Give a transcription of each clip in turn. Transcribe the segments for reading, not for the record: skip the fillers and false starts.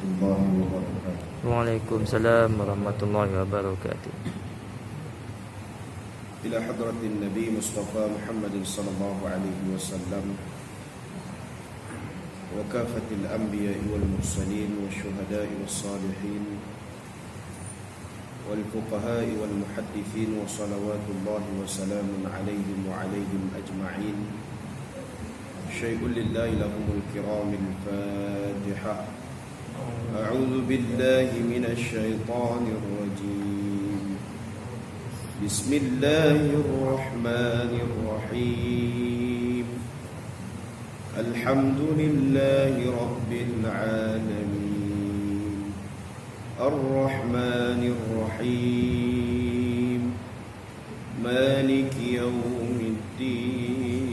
الله وبركاته. Waalaikumsalam warahmatullahi wabarakatuh. إلى حضرة النبي مصطفى محمد صلى الله عليه وسلم وكافة الأنبياء والمرسلين والشهداء والصالحين والفقهاء والمحدثين وصلوات الله وسلام عليهم وعليهم أجمعين. شيء لله لهم الكرام الفاتحة. أعوذ بالله من الشيطان الرجيم. بسم الله الرحمن الرحيم. الحمد لله رب العالمين الرحمن الرحيم مالك يوم الدين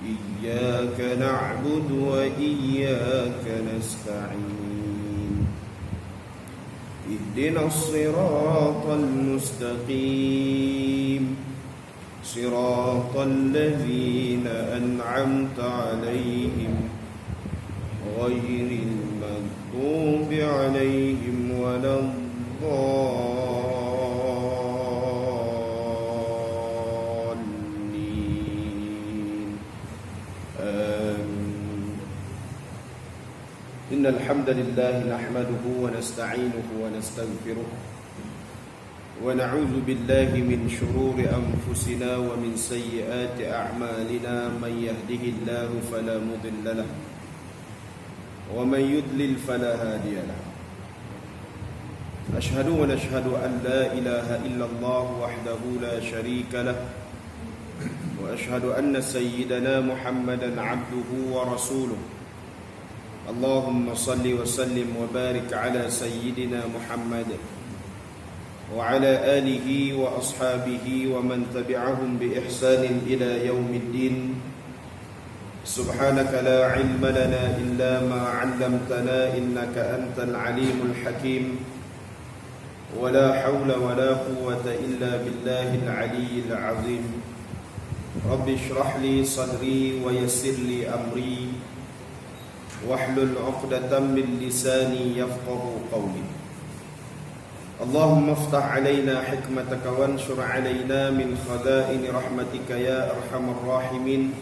إياك نعبد وإياك نستعين اهدنا الصراط المستقيم صراط الذين أنعمت عليهم غير المغضوب عليهم ولا الضالين آمين. إن الحمد لله نحمده ونستعينه ونستغفره ونعوذ بالله من شرور أنفسنا ومن سيئات أعمالنا. من يهده الله فلا مضل له ومن يضلل فلا هادي له. أشهد ونشهد أن لا إله إلا الله وحده لا شريك له وأشهد أن سيدنا محمدا عبده ورسوله. اللهم صل وسلم وبارك على سيدنا محمد وعلى آله وأصحابه ومن تبعهم بإحسان إلى يوم الدين. سبحانك لا علم لنا إلا ما علمتنا إنك أنت العليم الحكيم. ولا حول ولا قوة إلا بالله العلي العظيم. رب اشرح لي صدري ويسر لي أمري واحلل عقدة من لساني يفقه قولي. اللهم افتح علينا حكمتك وانشر علينا من خزائن رحمتك يا أرحم الراحمين.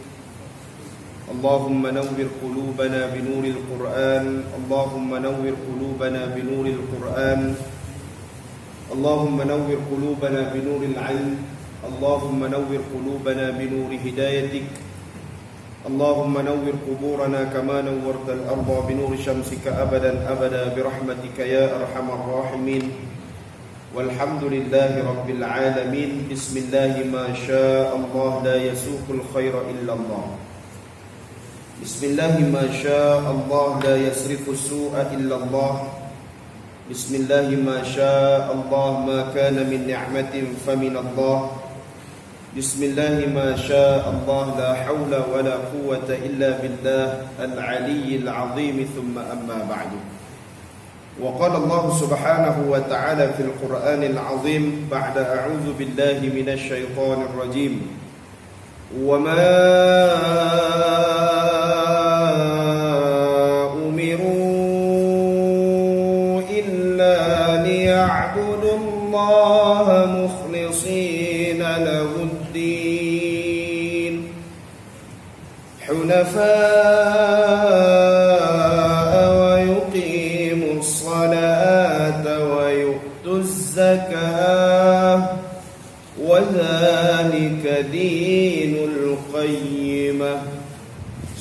اللهم نور قلوبنا بنور القرآن. اللهم نور قلوبنا بنور القرآن. اللهم نور قلوبنا بنور العلم. اللهم نور قلوبنا بنور هدايتك. اللهم نور قبورنا كما نورت الأرض بنور شمسك أبدا أبدا برحمتك يا أرحم الراحمين. والحمد لله رب العالمين. بسم الله ما شاء الله لا يسوق الخير إلا الله. بسم الله ما شاء الله لا يصرف السوء إلا الله. بسم الله ما شاء الله ما كان من نعمة فمن الله. بسم الله ما شاء الله لا حول ولا قوة إلا بالله العلي العظيم. ثم أما بعد. وقال الله سبحانه وتعالى في القرآن العظيم بعد أعوذ بالله من الشيطان الرجيم. وما أمروا إلا ليعبدوا الله مخلصين له الدين حنفاء ويقيموا الصلاة ويؤتوا الزكاة وذلك دين القيمة.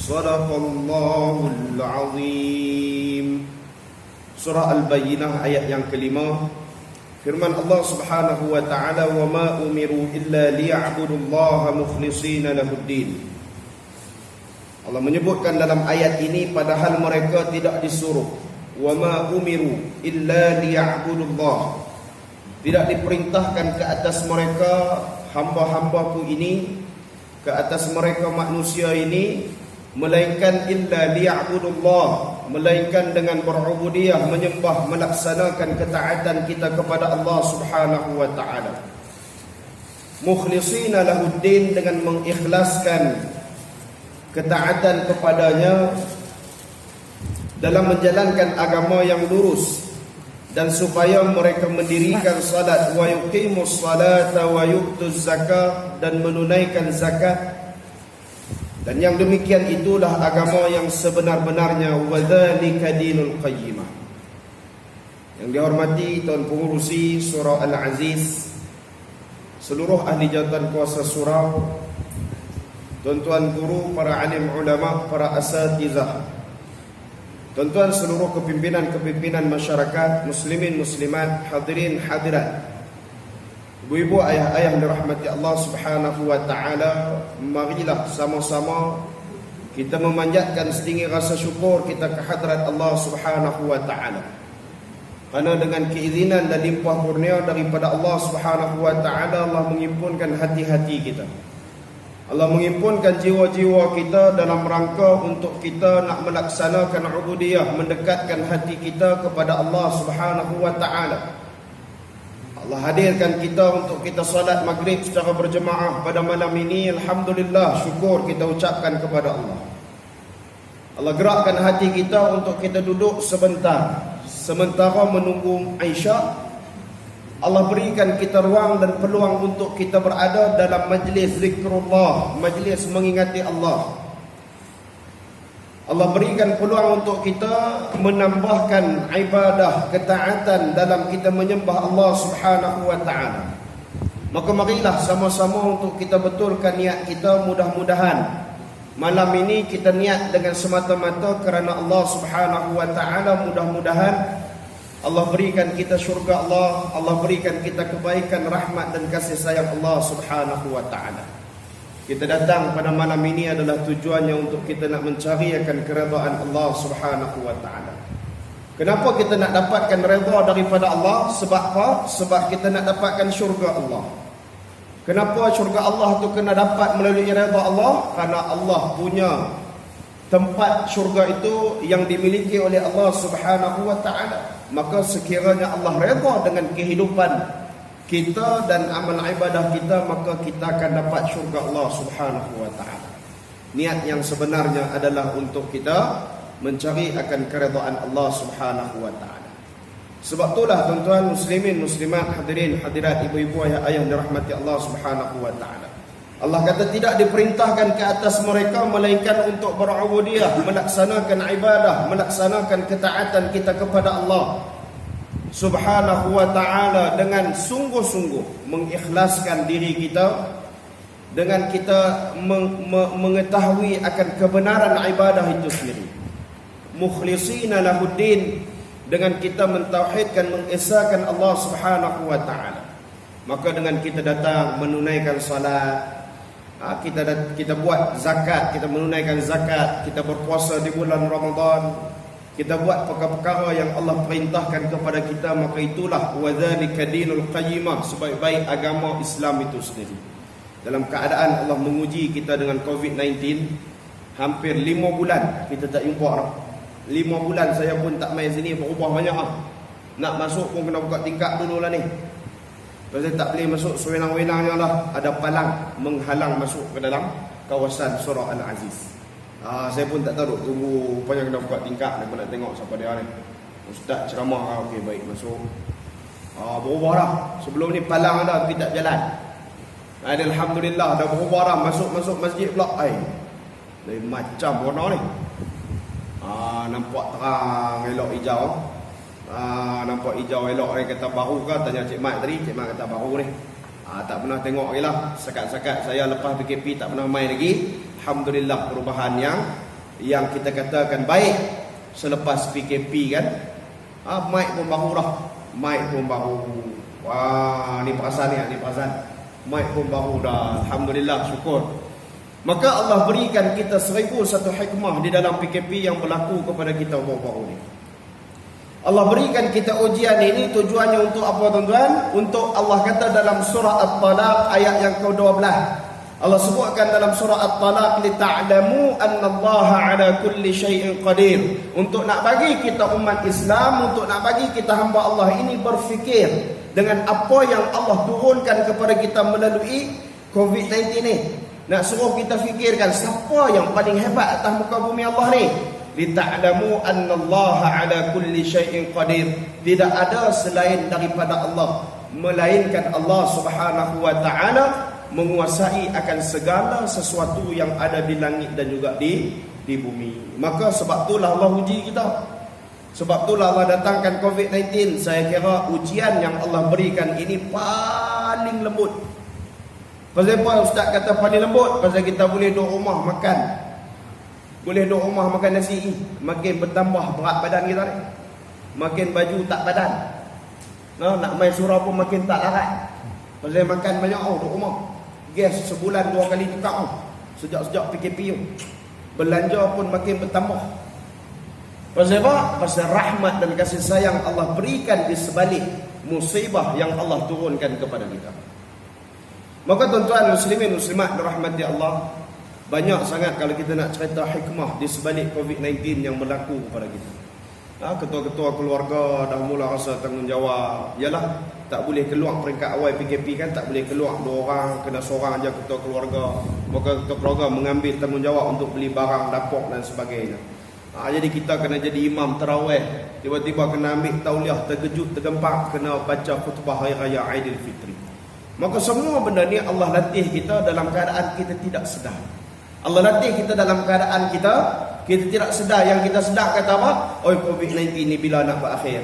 صدق الله العظيم. Surah Al-Bayyinah ayat yang kelima. Firman Allah Subhanahu wa taala, "Wa ma umiru illa liya'budullaha mukhlishina lahuddin." Allah menyebutkan dalam ayat ini padahal mereka tidak disuruh. Wa ma umiru illa liya'budullah. Tidak diperintahkan ke atas mereka hamba-hambaku ini, ke atas mereka manusia ini, melainkan illa liya'budullah, melainkan dengan berubudiyah, menyembah, melaksanakan ketaatan kita kepada Allah Subhanahu wa taala. Mukhlishina lahuddin, dengan mengikhlaskan ketaatan kepadanya dalam menjalankan agama yang lurus, dan supaya mereka mendirikan salat, wa yuqimus salata wa yu'tuz zakat, dan menunaikan zakat. Dan yang demikian itulah agama yang sebenar-benarnya, wa dzalika dinul qayyimah. Yang dihormati Tuan Pengurusi Surau Al-Aziz, seluruh ahli jawatan kuasa surau, tuan-tuan guru, para alim ulama, para asatizah, tuan-tuan seluruh kepimpinan masyarakat, muslimin muslimat, hadirin hadirat, ibu-ibu, ayah-ayah yang dirahmati Allah Subhanahu wa taala, marilah sama-sama kita memanjatkan setinggi rasa syukur kita ke hadrat Allah Subhanahu wa taala. Kerana dengan keizinan dan limpah kurnia daripada Allah Subhanahu wa taala, Allah mengimpunkan hati-hati kita. Allah mengimpunkan jiwa-jiwa kita dalam rangka untuk kita nak melaksanakan ubudiyah, mendekatkan hati kita kepada Allah Subhanahu wa taala. Allah hadirkan kita untuk kita salat maghrib secara berjemaah pada malam ini. Alhamdulillah, syukur kita ucapkan kepada Allah. Allah gerakkan hati kita untuk kita duduk sebentar, sementara menunggu Aisyah. Allah berikan kita ruang dan peluang untuk kita berada dalam majlis zikrullah, majlis mengingati Allah. Allah berikan peluang untuk kita menambahkan ibadah, ketaatan dalam kita menyembah Allah Subhanahu wa taala. Maka marilah sama-sama untuk kita betulkan niat kita. Mudah-mudahan malam ini kita niat dengan semata-mata kerana Allah Subhanahu wa taala. Mudah-mudahan Allah berikan kita syurga Allah, Allah berikan kita kebaikan, rahmat dan kasih sayang Allah Subhanahu wa taala. Kita datang pada malam ini adalah tujuannya untuk kita nak mencari akan keredaan Allah Subhanahu wa taala. Kenapa kita nak dapatkan redha daripada Allah? Sebab apa? Sebab kita nak dapatkan syurga Allah. Kenapa syurga Allah tu kena dapat melalui redha Allah? Karena Allah punya tempat syurga itu yang dimiliki oleh Allah Subhanahu wa taala. Maka sekiranya Allah redha dengan kehidupan kita dan amal ibadah kita, maka kita akan dapat syurga Allah Subhanahu wa taala. Niat yang sebenarnya adalah untuk kita mencari akan keredaan Allah Subhanahu wa taala. Sebab itulah tuan-tuan muslimin muslimat, hadirin hadirat, ibu-ibu, ayah-ayah yang dirahmati Allah Subhanahu wa taala, Allah kata tidak diperintahkan ke atas mereka melainkan untuk berubudiyah, melaksanakan ibadah, melaksanakan ketaatan kita kepada Allah Subhanahu wa ta'ala dengan sungguh-sungguh mengikhlaskan diri kita, dengan kita mengetahui akan kebenaran ibadah itu sendiri, mukhlisina lahuddin, dengan kita mentauhidkan, mengesahkan Allah Subhanahu wa ta'ala. Maka dengan kita datang menunaikan salat, kita buat zakat, kita menunaikan zakat, kita berpuasa di bulan Ramadan, kita buat perkara-perkara yang Allah perintahkan kepada kita, maka itulah wadzalika dinul qayyimah, sebaik-baik agama Islam itu sendiri. Dalam keadaan Allah menguji kita dengan COVID-19, hampir 5 bulan kita tak jumpa dah. 5 bulan saya pun tak main sini, berubah banyak ah. Nak masuk pun kena buka tingkap dululah ni. Kalau saya tak boleh masuk sewenang-wenangnya lah, ada palang menghalang masuk ke dalam kawasan Surau Al-Aziz. Saya pun tak tahu, tunggu rupanya kena buka tingkap, saya pun nak tengok siapa dia ni. Ustaz ceramah, okey baik masuk. Berubah dah. Sebelum ni palang dah, tapi tak jalan. Alhamdulillah dah berubah dah, masuk masjid pula. Lain macam warna ni. Nampak terang, elok hijau. Nampak hijau elok ni, kata baru ke? Tanya Cik Mat tadi, Cik Mat kata baru ni. Tak pernah tengok lagi lah. Sekat-sekat saya lepas PKP tak pernah main lagi. Alhamdulillah perubahan yang kita katakan baik selepas PKP kan. Mic pun baru dah. Mic pun baru. Wah, ni perasan ni perasan. Mic pun baru dah. Alhamdulillah, syukur. Maka Allah berikan kita 1001 hikmah di dalam PKP yang berlaku kepada kita baru-baru ni. Allah berikan kita ujian ini, tujuannya untuk apa tuan-tuan? Untuk Allah kata dalam surah At-Talaq ayat yang ke-12. Allah sebutkan dalam surah At-Talaq, lita'lamu annallaha ala kulli syai'in qadir. Untuk nak bagi kita umat Islam, untuk nak bagi kita hamba Allah ini berfikir dengan apa yang Allah turunkan kepada kita melalui COVID-19 ni. Nak suruh kita fikirkan siapa yang paling hebat atas muka bumi Allah ni. lita'lamu annallaha ala kulli syai'in qadir. Tidak ada selain daripada Allah, melainkan Allah Subhanahu wa taala menguasai akan segala sesuatu yang ada di langit dan juga di bumi. Maka sebab itulah Allah uji kita. Sebab itulah Allah datangkan COVID-19. Saya kira ujian yang Allah berikan ini paling lembut. Pasal apa Ustaz kata paling lembut? Pasal kita boleh duduk rumah makan. Boleh duduk rumah makan nasi. Makin bertambah berat badan kita ni. Makin baju tak badan. Nak main surau pun makin tak larat. Pasal makan banyak duduk rumah. Gas sebulan 2 kali tukar. Sejak PKP tu. Belanja pun makin bertambah. Pasal apa? Pasal rahmat dan kasih sayang Allah berikan di sebalik musibah yang Allah turunkan kepada kita. Maka tuan-tuan muslimin muslimat dirahmati Allah, banyak sangat kalau kita nak cerita hikmah di sebalik COVID-19 yang berlaku kepada kita. Ketua-ketua keluarga dah mula rasa tanggungjawab. Yalah, tak boleh keluar peringkat awal PKP kan, tak boleh keluar 2 orang, kena seorang aja ketua keluarga. Maka ketua keluarga mengambil tanggungjawab untuk beli barang dapur dan sebagainya. Jadi kita kena jadi imam tarawih, tiba-tiba kena ambil tauliah, terkejut, tergempak, kena baca khutbah hari raya Aidilfitri. Maka semua benda ni Allah latih kita dalam keadaan kita tidak sedar. Allah latih kita dalam keadaan kita tidak sedar. Yang kita sedar kata apa? COVID-19 ni bila nak berakhir.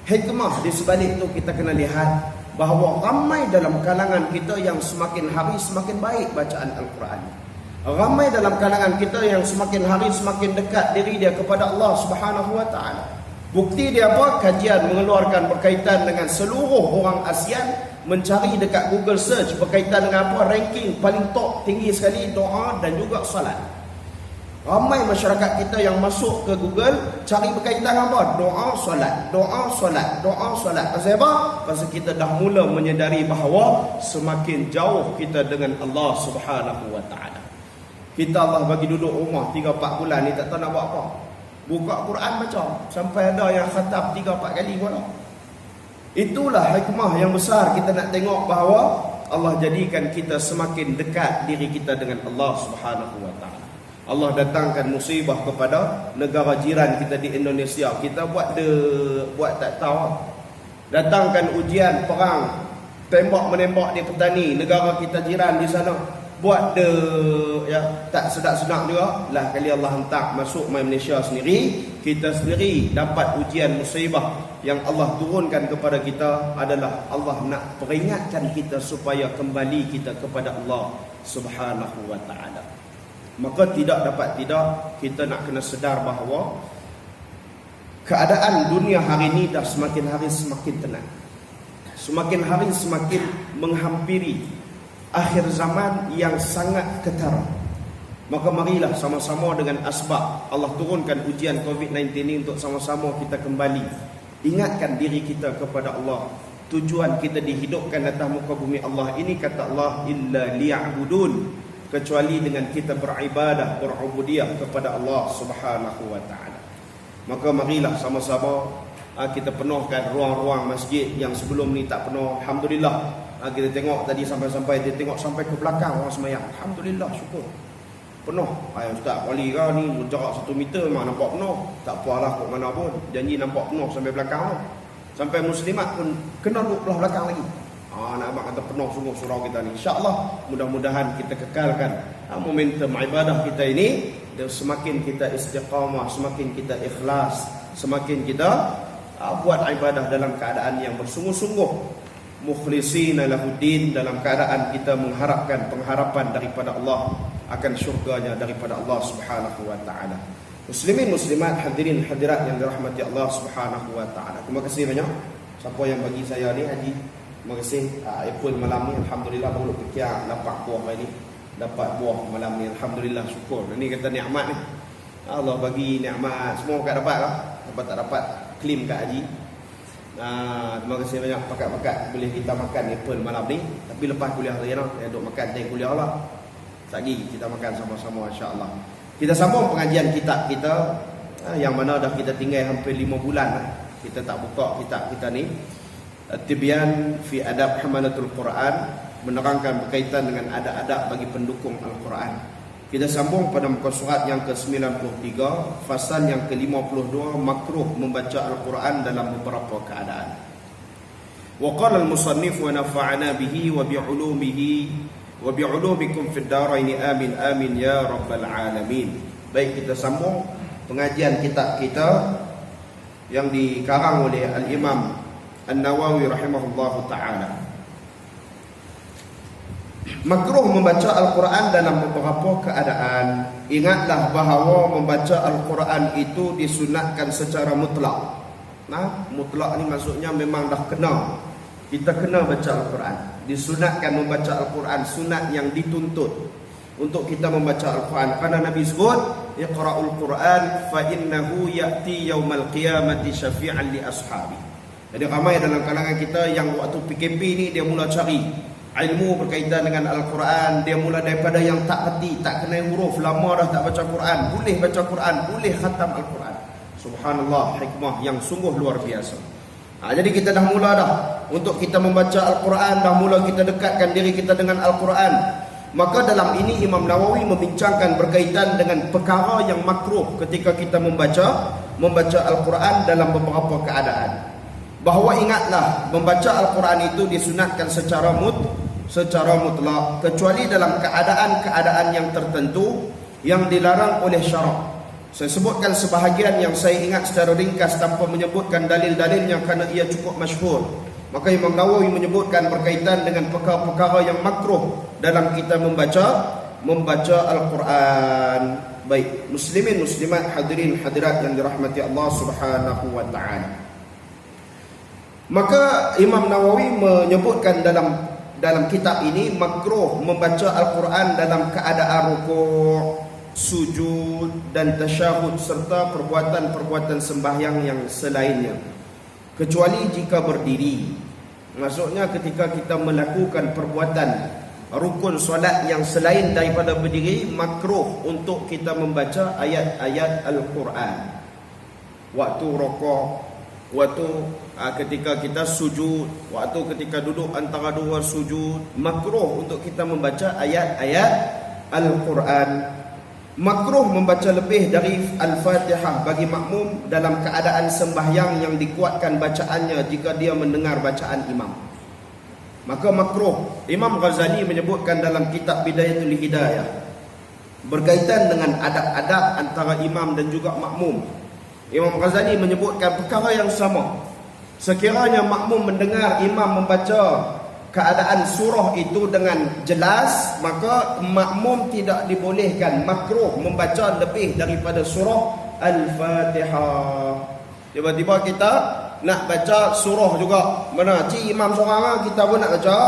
Hikmah di sebalik itu kita kena lihat bahawa ramai dalam kalangan kita yang semakin hari semakin baik bacaan Al-Quran. Ramai dalam kalangan kita yang semakin hari semakin dekat diri dia kepada Allah Subhanahu wa taala. Bukti dia apa? Kajian mengeluarkan berkaitan dengan seluruh orang ASEAN, mencari dekat Google search berkaitan dengan apa ranking paling top tinggi sekali doa dan juga salat. Ramai masyarakat kita yang masuk ke Google cari berkaitan dengan apa? Doa, salat, doa, salat, doa, salat. Pasal apa? Pasal kita dah mula menyedari bahawa semakin jauh kita dengan Allah Subhanahu wa taala. Kita Allah bagi duduk rumah 3-4 bulan ni tak tahu nak buat apa. Buka Quran baca sampai ada yang khatam 3-4 kali pula. Itulah hikmah yang besar kita nak tengok bahawa Allah jadikan kita semakin dekat diri kita dengan Allah Subhanahu wa taala. Allah datangkan musibah kepada negara jiran kita di Indonesia. Kita buat tak tahu. Datangkan ujian perang, tembak menembak di petani negara kita jiran di sana. Buat tak sedap-sedap juga. Lah kali Allah hantar masuk Malaysia sendiri, kita sendiri dapat ujian musibah yang Allah turunkan kepada kita adalah Allah nak peringatkan kita supaya kembali kita kepada Allah Subhanahu wa taala. Maka tidak kita nak kena sedar bahawa keadaan dunia hari ini dah semakin hari semakin tenang. Semakin hari semakin menghampiri akhir zaman yang sangat ketara. Maka marilah sama-sama dengan asbab Allah turunkan ujian COVID-19 ini untuk sama-sama kita kembali ingatkan diri kita kepada Allah. Tujuan kita dihidupkan atas muka bumi Allah ini, kata Allah, illa liya'budun, kecuali dengan kita beribadah, berubudiyah kepada Allah Subhanahu wa taala. Maka marilah sama-sama kita penuhkan ruang-ruang masjid yang sebelum ni tak penuh. Alhamdulillah. Kita tengok tadi sampai dia tengok sampai ke belakang orang sembahyang. Alhamdulillah, syukur. Penuh. Ustaz wali kau ni jarak 1 meter memang nampak penuh. Tak apalah kok mana pun. Janji nampak penuh sampai belakang tu. Sampai muslimat pun kena duduk belah belakang lagi. Nak abang kata penuh sungguh surau kita ni. InsyaAllah mudah-mudahan kita kekalkan momentum ibadah kita ini. Dan semakin kita istiqamah, semakin kita ikhlas, semakin kita buat ibadah dalam keadaan yang bersungguh-sungguh, mukhlisina lahuddin, dalam keadaan kita mengharapkan pengharapan daripada Allah akan syurganya daripada Allah Subhanahu wa taala. Muslimin muslimat, hadirin hadirat yang dirahmati Allah Subhanahu wa taala. Terima kasih banyak siapa yang bagi saya ni haji. Terima kasih apple malam ni, alhamdulillah baru pekiak dapat buah hari ni. Dapat buah malam ni, alhamdulillah, syukur. Ini kata nikmat ni. Allah bagi nikmat, semua kat dapat lah. Dapat tak dapat klaim kat haji. Terima kasih banyak pakat-pakat boleh kita makan apple malam ni. Tapi lepas kuliah hari ni duk makan teh kuliah lah. Lagi kita makan sama-sama insya-Allah. Kita sambung pengajian kitab kita yang mana dah kita tinggal hampir 5 bulan lah. Kita tak buka kitab kita ni. Tibyan fi adab hamalatul Quran, menerangkan berkaitan dengan adab-adab bagi pendukung Al-Quran. Kita sambung pada muka surat yang ke-93, fasal yang ke-52, makruh membaca Al-Quran dalam beberapa keadaan. Wa qala al-musannif wa nafa'ana bihi wa bi'ulumihi wa bi'ulumikum fid darain amin amin ya rabbal alamin. Baik, kita sambung pengajian kitab kita yang dikarang oleh Al-Imam An-Nawawi rahimahullahu ta'ala. Makruh membaca Al-Quran dalam beberapa keadaan. Ingatlah bahawa membaca Al-Quran itu disunatkan secara mutlak. Nah, mutlak ni maksudnya memang dah kena. Kita kena baca Al-Quran. Disunatkan membaca Al-Quran, sunat yang dituntut untuk kita membaca Al-Quran. Karena Nabi sebut, Iqra'ul Quran fa innahu ya'ti yaumal qiyamati syafi'an li ashabi. Jadi ramai dalam kalangan kita yang waktu PKP ni dia mula cari ilmu berkaitan dengan Al-Quran. Dia mula daripada yang tak reti, tak kenal huruf, lama dah tak baca Quran, boleh baca Quran, boleh khatam Al-Quran. Subhanallah, hikmah yang sungguh luar biasa. Jadi kita dah mula dah untuk kita membaca Al-Quran, dah mula kita dekatkan diri kita dengan Al-Quran. Maka dalam ini Imam Nawawi membincangkan berkaitan dengan perkara yang makruh ketika kita membaca Al-Quran dalam beberapa keadaan. Bahawa ingatlah, membaca Al-Quran itu disunatkan secara mutlak, kecuali dalam keadaan-keadaan yang tertentu yang dilarang oleh syarak. Saya sebutkan sebahagian yang saya ingat secara ringkas tanpa menyebutkan dalil-dalilnya kerana ia cukup masyhur. Maka Imam Nawawi menyebutkan berkaitan dengan perkara-perkara yang makruh dalam kita membaca Al-Quran. Baik, muslimin muslimat, hadirin hadirat yang dirahmati Allah Subhanahu wa taala. Maka Imam Nawawi menyebutkan dalam kitab ini makruh membaca Al-Quran dalam keadaan rukuk, sujud dan tasyahud serta perbuatan-perbuatan sembahyang yang selainnya, kecuali jika berdiri. Maksudnya ketika kita melakukan perbuatan rukun solat yang selain daripada berdiri, makruh untuk kita membaca ayat-ayat Al-Quran. Waktu rukuk, waktu ketika kita sujud, waktu ketika duduk antara dua sujud, makruh untuk kita membaca ayat-ayat Al-Quran. Makruh membaca lebih dari Al-Fatihah bagi makmum dalam keadaan sembahyang yang dikuatkan bacaannya jika dia mendengar bacaan imam. Maka makruh. Imam Ghazali menyebutkan dalam kitab Bidayatul Hidayah berkaitan dengan adab-adab antara imam dan juga makmum. Imam Ghazali menyebutkan perkara yang sama. Sekiranya makmum mendengar imam membaca keadaan surah itu dengan jelas, maka makmum tidak dibolehkan, makruh membaca lebih daripada surah Al-Fatihah. Tiba-tiba kita nak baca surah juga, mana cik imam seorang kita pun nak baca,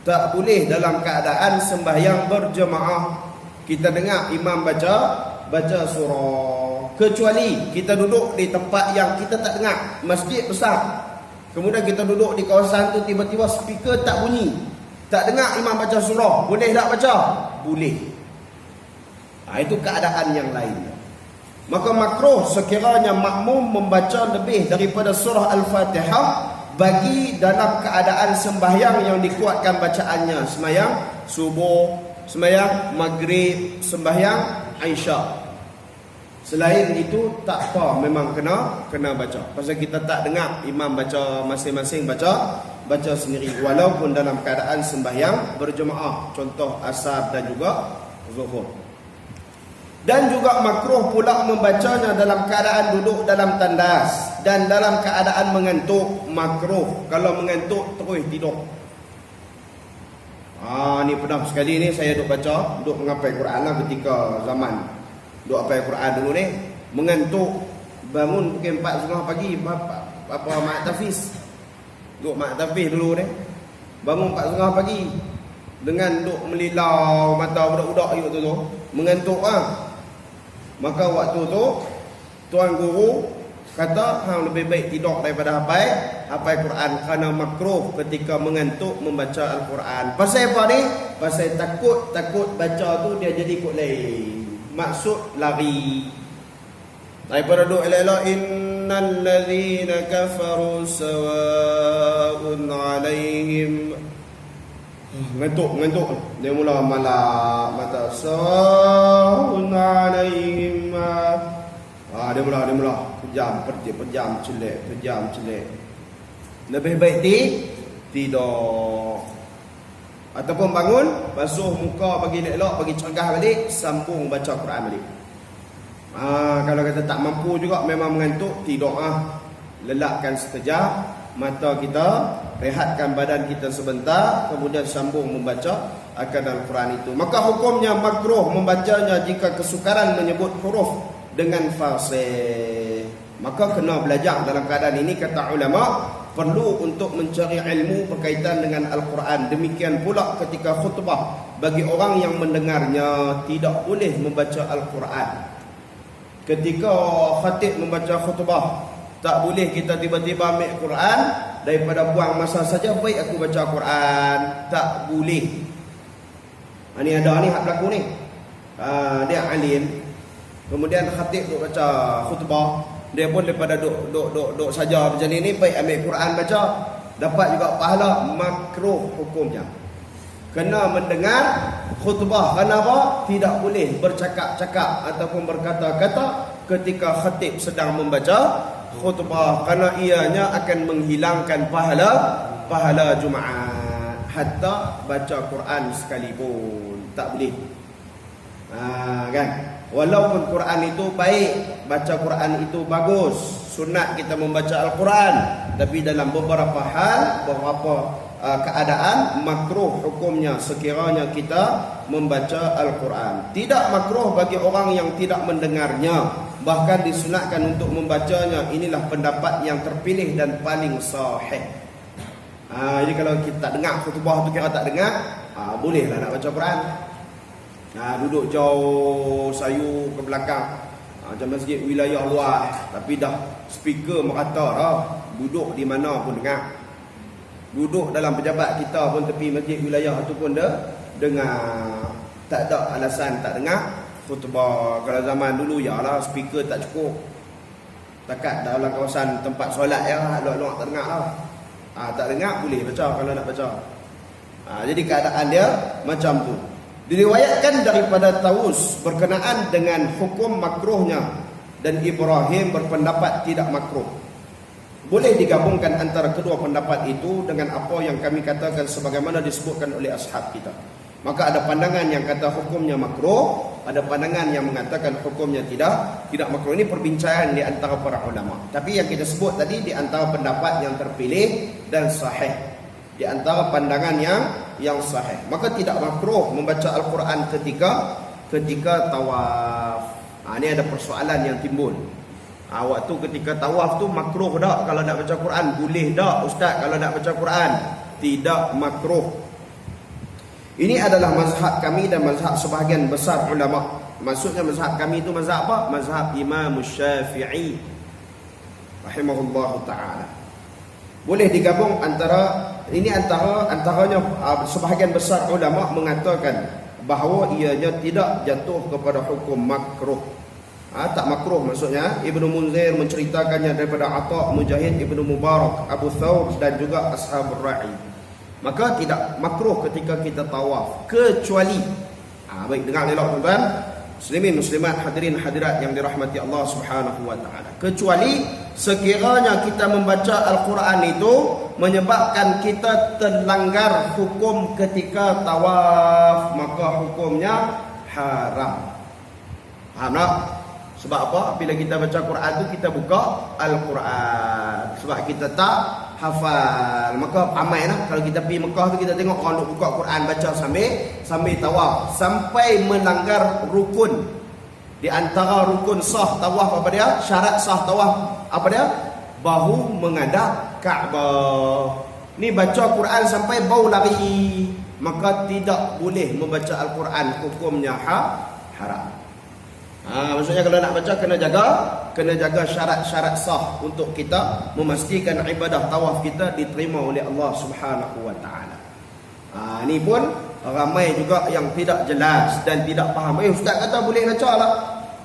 tak boleh dalam keadaan sembahyang berjemaah. Kita dengar imam baca surah, kecuali kita duduk di tempat yang kita tak dengar, masjid besar, kemudian kita duduk di kawasan tu, tiba-tiba speaker tak bunyi, tak dengar imam baca surah, boleh tak baca? Boleh. Itu keadaan yang lain. Maka makruh sekiranya makmum membaca lebih daripada surah Al-Fatihah bagi dalam keadaan sembahyang yang dikuatkan bacaannya, sembahyang subuh, sembahyang maghrib, sembahyang Isya. Selain itu tak apa, memang kena baca. Pasal kita tak dengar imam baca, masing-masing baca sendiri walaupun dalam keadaan sembahyang berjemaah, contoh asar dan juga zuhur. Dan juga makruh pula membacanya dalam keadaan duduk dalam tandas dan dalam keadaan mengantuk. Makruh kalau mengantuk terus tidur. Ni pernah sekali ni saya duduk baca, duduk menghafal Quran lah ketika zaman duk hafal Quran dulu ni, mengantuk, bangun pukul 4.30 pagi, apa mak tafiz. Duk mak tafiz dulu ni, bangun 4.30 pagi dengan duk melilau mata budak-budak tu, mengantuk ah. Maka waktu tu tuan guru kata hang lebih baik tidur daripada hafal Quran, kerana makruh ketika mengantuk membaca Al-Quran. Pasal apa ni? Pasal takut baca tu dia jadi ikut lain. Maksud lari daripada doa la innal ladzina kafaru sawa'un 'alaihim Ngantuk. Dia mula malak mata sahun alaihim. Dia mula pejam celek. Lebih baik tidur. Ataupun bangun, basuh muka bagi elok, bagi cergah balik, sambung baca Quran balik. Kalau kata tak mampu juga, memang mengantuk, tidur. Lelakkan sekejap mata kita, rehatkan badan kita sebentar, kemudian sambung membaca akan Al-Quran itu. Maka hukumnya makruh membacanya jika kesukaran menyebut huruf dengan fasih. Maka kena belajar dalam keadaan ini, kata ulama, perlu untuk mencari ilmu berkaitan dengan Al-Quran. Demikian pula ketika khutbah, bagi orang yang mendengarnya tidak boleh membaca Al-Quran. Ketika khatib membaca khutbah, tak boleh kita tiba-tiba ambil Quran, daripada buang masa saja, baik aku baca Quran. Tak boleh. Ni ada ni hak berlaku ni. Dia alim, kemudian khatib duk baca khutbah, dia pun daripada duk saja macam ni, baik ambil Quran baca, dapat juga pahala. Makruh hukumnya. Kena mendengar khutbah. Kenapa? Tidak boleh bercakap-cakap ataupun berkata-kata ketika khatib sedang membaca khutbah, kerana ianya akan menghilangkan pahala Jumaat. Hatta baca Quran sekalipun tak boleh. Kan? Walaupun Quran itu baik, baca Quran itu bagus, sunat kita membaca Al-Quran, tapi dalam beberapa hal, beberapa keadaan, makruh hukumnya sekiranya kita membaca Al-Quran. Tidak makruh bagi orang yang tidak mendengarnya, bahkan disunatkan untuk membacanya. Inilah pendapat yang terpilih dan paling sahih. Jadi kalau kita tak dengar khutbah tu, kira tak dengar, bolehlah nak baca Quran. Duduk jauh sayu ke belakang, macam masjid wilayah luar, tapi dah speaker merata dah, duduk di mana pun dengar. Duduk dalam pejabat kita pun tepi masjid wilayah tu pun dah dengar. Tak ada alasan tak dengar khutbah. Kalau zaman dulu yalah speaker tak cukup, takat dalam kawasan tempat solat ya, luar-luar tak dengar lah. Tak dengar boleh baca kalau nak baca. Jadi keadaan dia macam tu. Diriwayatkan daripada Taus berkenaan dengan hukum makruhnya, dan Ibrahim berpendapat tidak makruh. Boleh digabungkan antara kedua pendapat itu dengan apa yang kami katakan sebagaimana disebutkan oleh ashab kita. Maka ada pandangan yang kata hukumnya makruh, ada pandangan yang mengatakan hukumnya tidak makruh. Ini perbincangan di antara para ulama. Tapi yang kita sebut tadi di antara pendapat yang terpilih dan sahih, di antara pandangan yang sahih. Maka tidak makruh membaca Al-Quran ketika tawaf. Ini ada persoalan yang timbul. Waktu ketika tawaf tu makruh tak kalau nak baca Quran? Boleh tak ustaz kalau nak baca Quran? Tidak makruh. Ini adalah mazhab kami dan mazhab sebahagian besar ulama. Maksudnya mazhab kami itu mazhab apa? Mazhab Imam Syafi'i rahimahullahu ta'ala. Boleh digabung antaranya sebahagian besar ulama mengatakan bahawa ianya tidak jatuh kepada hukum makruh. Tak makruh maksudnya. Ibnu Munzir menceritakannya daripada Atha, Mujahid, Ibnu Mubarak, Abu Thawr dan juga Ashabur Ra'i. Maka tidak makruh ketika kita tawaf, kecuali baik dengar elok tuan-tuan, muslimin muslimat, hadirin hadirat yang dirahmati Allah Subhanahu wa taala. Kecuali sekiranya kita membaca Al-Quran itu menyebabkan kita terlanggar hukum ketika tawaf, maka hukumnya haram. Faham tak? Sebab apa? Bila kita baca Quran tu kita buka Al-Quran. Sebab kita tak hafal. Maka amailah kalau kita pergi Mekah tu, kita tengok orang duk buka Quran baca sambil tawaf, sampai melanggar rukun. Di antara rukun sah tawaf apa dia? Syarat sah tawaf apa dia? Bahu menghadap Kaabah. Ni baca Quran sampai bau lari, maka tidak boleh membaca Al-Quran, hukumnya haram. Maksudnya kalau nak baca kena jaga syarat-syarat sah untuk kita memastikan ibadah tawaf kita diterima oleh Allah Subhanahu wa taala. Ni pun ramai juga yang tidak jelas dan tidak faham. Ustaz kata boleh baca lah,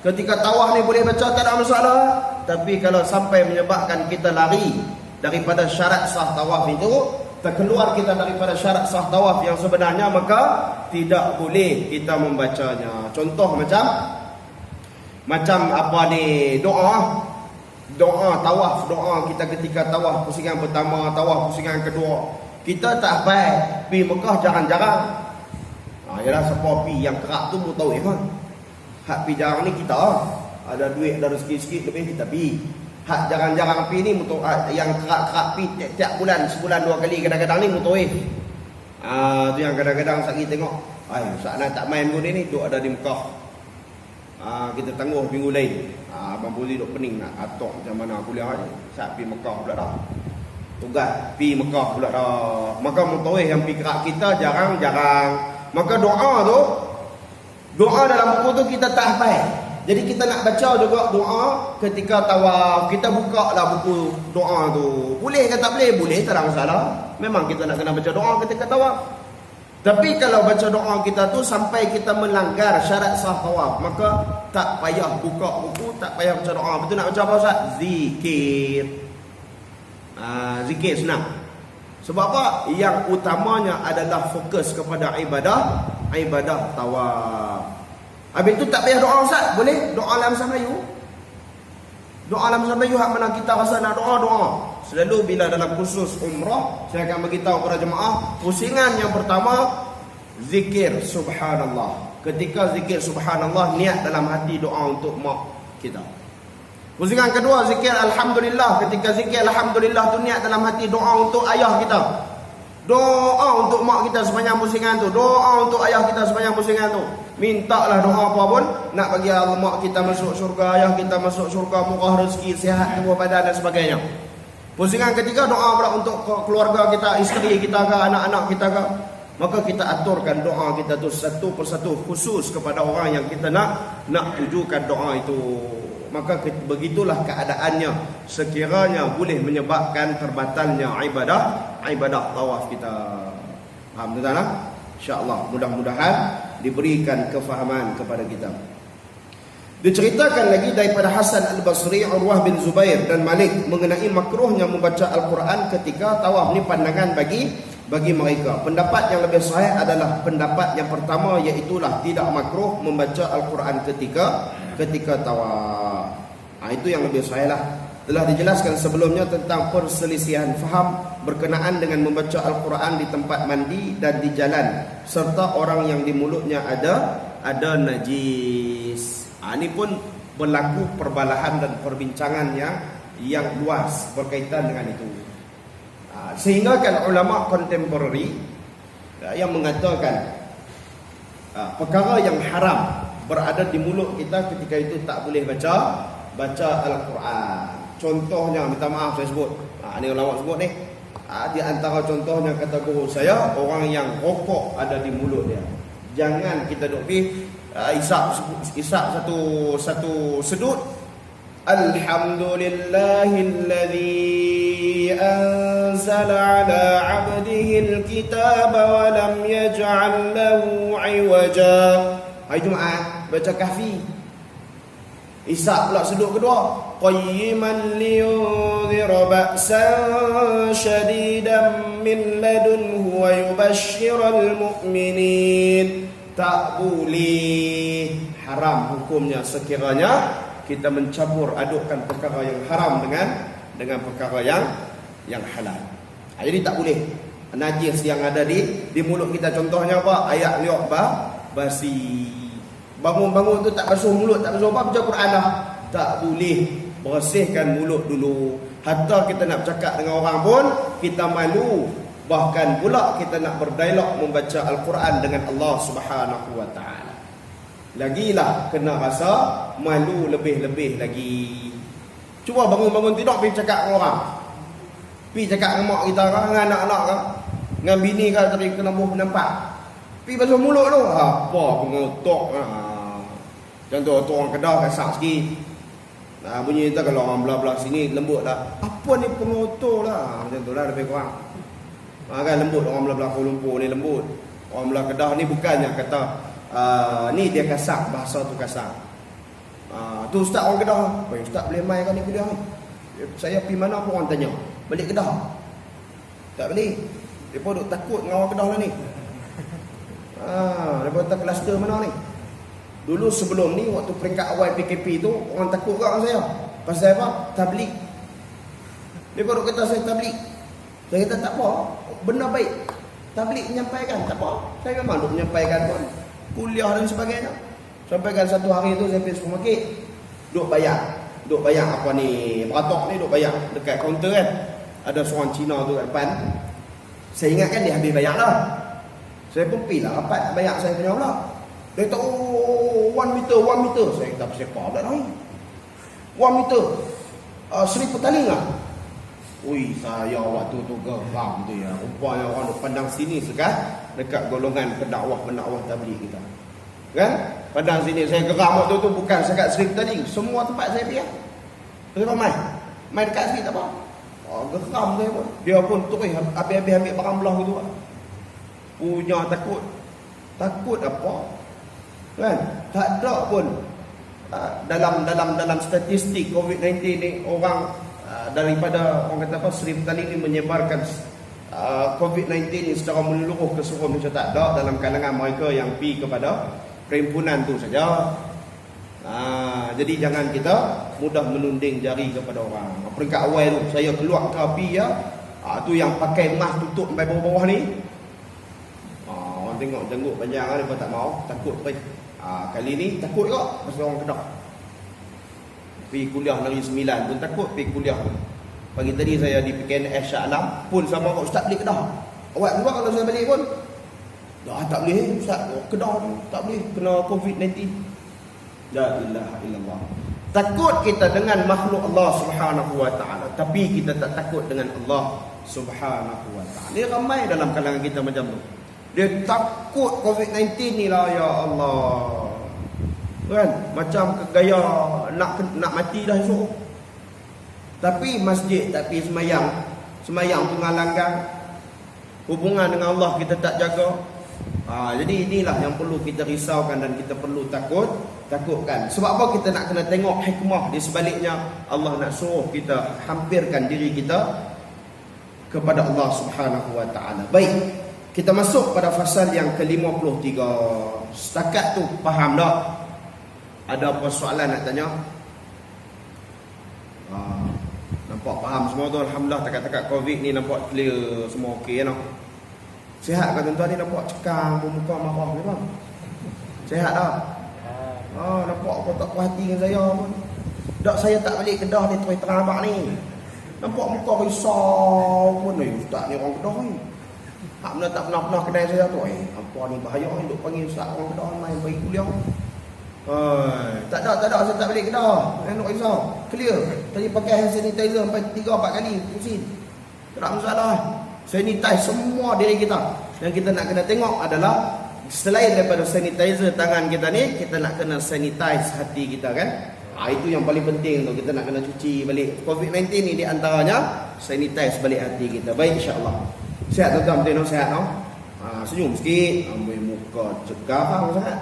ketika tawaf ni boleh baca, tak ada masalah. Tapi kalau sampai menyebabkan kita lari daripada syarat sah tawaf itu, terkeluar kita daripada syarat sah tawaf yang sebenarnya, maka tidak boleh kita membacanya. Contoh macam apa ni, doa tawaf, doa kita ketika tawaf pusingan pertama, tawaf pusingan kedua, kita tak hafal. Pi Mekah jarang-jarang. Yalah siapa pi yang kerak tu mu tahu kan. Hak pi jarang ni kita ada duit, ada rezeki sikit lebih kita pi. Hak jarang-jarang pi ni mu yang kerak-kerak pi tiap bulan, sebulan 2 kali kadang-kadang ni mu tahu. Tu yang kadang-kadang sat kita tengok, saat tak main guna ni duk ada di Mekah. Kita tangguh minggu lain. Abang Puli duk pening nak atok macam mana kuliah ni. Saat pi Mekah pula dah. Tugas pi Mekah pula dah. Maka mutawih yang pi kerak kita jarang-jarang. Maka doa dalam buku tu kita tak hafal. Jadi kita nak baca juga doa ketika tawaf. Kita buka lah buku doa tu. Boleh ke tak boleh? Boleh, tak ada masalah. Memang kita nak kena baca doa ketika tawaf. Tapi kalau baca doa kita tu sampai kita melanggar syarat sah tawaf, maka tak payah buka buku, tak payah baca doa. Betul nak baca apa Ustaz? Zikir. Zikir senang. Sebab apa? Yang utamanya adalah fokus kepada ibadah tawaf. Habis tu tak payah doa Ustaz. Boleh doa dalam bahasa Melayu. Doa dalam bahasa Melayu hak mana kita rasa nak doa. Selalu bila dalam khusus umrah, saya akan beritahu kepada jemaah, pusingan yang pertama zikir subhanallah. Ketika zikir subhanallah, niat dalam hati doa untuk mak kita. Pusingan kedua zikir alhamdulillah. Ketika zikir alhamdulillah tu niat dalam hati doa untuk ayah kita. Doa untuk mak kita sepanjang pusingan tu. Doa untuk ayah kita sepanjang pusingan tu. Mintalah doa apa pun nak bagi Allah mak kita masuk syurga, ayah kita masuk syurga, murah rezeki, sihat tubuh badan dan sebagainya. Pusingan ketiga doa pula untuk keluarga kita, isteri kita ke, anak-anak kita ke. Maka kita aturkan doa kita tu satu persatu khusus kepada orang yang kita nak tujukan doa itu. Maka begitulah keadaannya sekiranya boleh menyebabkan terbatalnya ibadah tawaf kita. Faham tuan-tuan? InsyaAllah mudah-mudahan diberikan kefahaman kepada kita. Diceritakan lagi daripada Hasan Al-Basri, Urwah bin Zubair dan Malik mengenai makruhnya membaca Al-Quran ketika tawaf. Ni pandangan bagi mereka. Pendapat yang lebih sahih adalah pendapat yang pertama, iaitulah tidak makruh membaca Al-Quran ketika tawaf. Itu yang lebih sahih lah. Telah dijelaskan sebelumnya tentang perselisihan faham berkenaan dengan membaca Al-Quran di tempat mandi dan di jalan, serta orang yang di mulutnya ada najis. Ini pun berlaku perbalahan dan perbincangan yang luas berkaitan dengan itu. Sehingga kan ulama kontemporari yang mengatakan perkara yang haram berada di mulut kita ketika itu tak boleh baca Al-Quran. Contohnya, minta maaf saya sebut, ini ulama sebut ni, di antara contohnya kata guru saya, orang yang rokok ada di mulut dia. Jangan kita duk pergi isap satu sedut. Alhamdulillahilladzi anzala ala 'abdihi alkitaba wa lam yaj'al lahu 'iwaja. Hari Jumaat baca Kahfi. Isap pula sedut kedua, qayyiman liyunzira ba'san shadidan min ladunhu wa yubashshiral mu'minin. Tak boleh, haram hukumnya sekiranya kita mencampur adukkan perkara yang haram dengan perkara yang halal. Jadi tak boleh. Najis yang ada di mulut kita, contohnya apa? Ayak liok basi. Bangun-bangun tu tak basuh mulut, tak basuh apa, baca Quran dah. Tak boleh. Bersihkan mulut dulu. Hatta kita nak bercakap dengan orang pun kita malu. Bahkan pula kita nak berdialog membaca Al-Quran dengan Allah Subhanahu wa taala. Lagilah kena rasa malu lebih-lebih lagi. Cuba bangun-bangun tidur pergi cakap dengan orang. Pergi cakap dengan mak kita kan, dengan anak-anak kan, dengan bini kan, tadi kena buh nampak. Pergi basuh mulut tu. Apa pengotok. Contoh tu orang Kedah kasar sikit. Bunyi kita kalau orang belah-belah sini lembut lah. Apa ni pengotor lah. Macam tu lah lebih kurang. Kan lembut, orang belah-belah Kuala Lumpur ni lembut. Orang belah Kedah ni bukannya kata ni dia kasar, bahasa tu kasar. Tu ustaz orang Kedah. Ustaz boleh main kan ni kuliah ni? Saya pergi mana pun orang tanya, balik Kedah? Tak boleh. Depa duk takut dengan orang Kedah lah ni. Depa tak kluster mana ni? Dulu sebelum ni waktu peringkat awal PKP tu orang takut kat dengan saya. Pasal apa? Tabligh. Depa duk kata saya tabligh. Saya kata tak apa, benar baik. Tabligh menyampaikan, tak apa. Saya memang duk menyampaikan pun. Kuliah dan sebagainya. Sampaikan satu hari tu saya pergi supermarket. Duk bayar apa ni, beratok ni duk bayar dekat kaunter kan. Ada seorang Cina tu kat depan. Saya ingatkan dia habis bayar lah. Saya pun pergi lah rapat bayar saya punya pula. Dia kata, 1 meter. Saya kata, siapa pula dah ni? 1 meter. 1,000 taling lah. Ui, saya waktu tu geram tu ya. Rupanya orang duk pandang sini sekat dekat golongan pendakwah tabligh kita. Kan? Pandang sini saya geram waktu tu bukan sekat 1,000 taling. Semua tempat saya pergi. Kenapa mai dekat sini tak apa. Geram saya pun. Dia pun tu habis-habis ambil barang belah gitu. Punya takut. Takut apa? Kan? Tak ada pun dalam statistik COVID-19 ni orang daripada orang kata apa 1,000 kali ni menyebarkan COVID-19 ni secara menyeluruh ke seluruh Malaysia, tak ada dalam kalangan mereka yang pergi kepada perhimpunan tu saja. Jadi jangan kita mudah menunding jari kepada orang. Peringkat awal tu saya keluar ke api ya, tu yang pakai mask tutup sampai bawah-bawah ni. Orang tengok jenguk panjang dia pun tak mau, takut pergi. Kali ni takut kok pasal orang Kedah. Pergi kuliah Negeri Sembilan pun takut pergi kuliah. Pagi tadi saya di PKNS Shah Alam pun sama kat Ustaz balik Kedah. Awak keluar kalau saya balik pun tak boleh Ustaz, Kedah tu tak boleh kena COVID-19. La ilaha illallah. Takut kita dengan makhluk Allah Subhanahu wa taala, tapi kita tak takut dengan Allah Subhanahu wa taala. Ni ramai dalam kalangan kita macam tu. Dia takut COVID-19 ni lah, ya Allah. Kan? Macam gaya nak mati dah esok. Tapi masjid tak pergi semayang tengah langgang. Hubungan dengan Allah kita tak jaga. Jadi inilah yang perlu kita risaukan dan kita perlu takutkan. Sebab apa kita nak kena tengok hikmah di sebaliknya. Allah nak suruh kita hampirkan diri kita kepada Allah Subhanahu wa taala. Baik, kita masuk pada fasal yang ke-53. Setakat tu faham tak? Ada apa soalan nak tanya? Nampak faham semua tu, alhamdulillah. Takat-takat COVID ni nampak clear, semua okey no. Sihat ke tuan-tuan ni? Nampak cekang muka marah ni bang. Sihat tak? Nampak kau tak puas hati dengan saya pun. Tak, saya tak balik Kedah ni terus terang abang ni. Nampak muka risau pun. Ustaz ni orang Kedah ni. Hak benda tak pernah kenal saya tu. Apa ni bahaya ni duk panggil Ustaz orang Kedah main bagi kuliah. Tak ada saya tak balik Kedah. Nak risau. Clear. Tadi pakai hand sanitizer sampai 3-4 kali pusing. Tak masalah. Sanitize semua diri kita. Yang kita nak kena tengok adalah selain daripada sanitizer tangan kita ni, kita nak kena sanitize hati kita kan. Itu yang paling penting tu. Kita nak kena cuci balik. COVID-19 ni di antaranya sanitize balik hati kita. Baik, insya-Allah. Sihat tuan-tuan, betul no? Sihat no? Senyum sikit. Ambil muka cegah sangat.